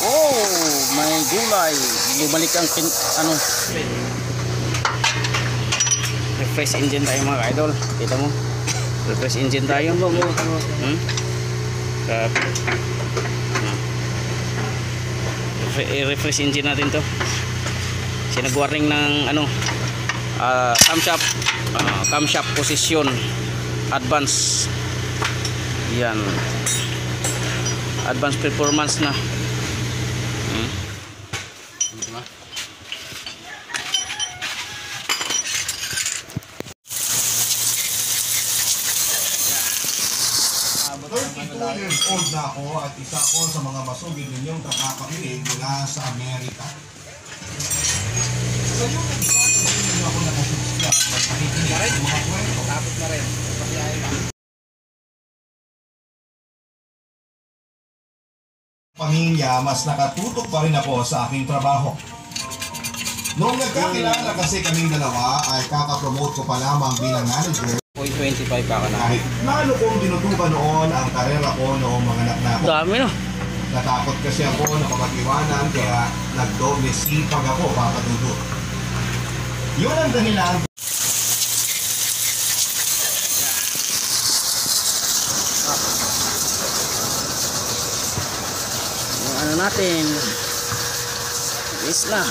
Oh, may gulay. Bumalik ang ano. Refresh engine tayo mga idol. Kita mo? Refresh engine tayo. Refresh engine natin to. Sinag-warning ng ano, camshaft position advance. Yan. Advanced performance na. Years old na ako at isa ko sa mga masugid ninyong tagapakinig mula sa Amerika. Sa iyo, hindi ako nakasubscribe. Magpakikinig sa mga kwento. Tapos na rin. Pamilya, mas nakatutok pa rin ako sa aking trabaho. Noong nagkakilala kasi kaming dalawa ay kakapromote ko pa lamang bilang manager. 0.25 pa ka na. Kahit lalo kong tinutukan noon ang karera ko noong mga anak na ako. Dami no. Natakot kasi ako na kapag-iwanan kaya nagdoble sipag ako papadudot. Yun ang dahilan. Yung ano natin is na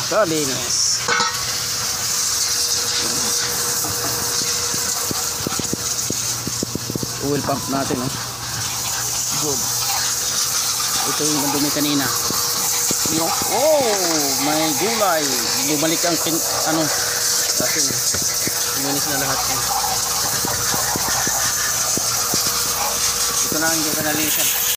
kalinis. Oil pump natin good. Ito yung madumi kanina. May gulay. Bumalik ang ano kasi linis na lahat yan. Ito na ang kanalisan.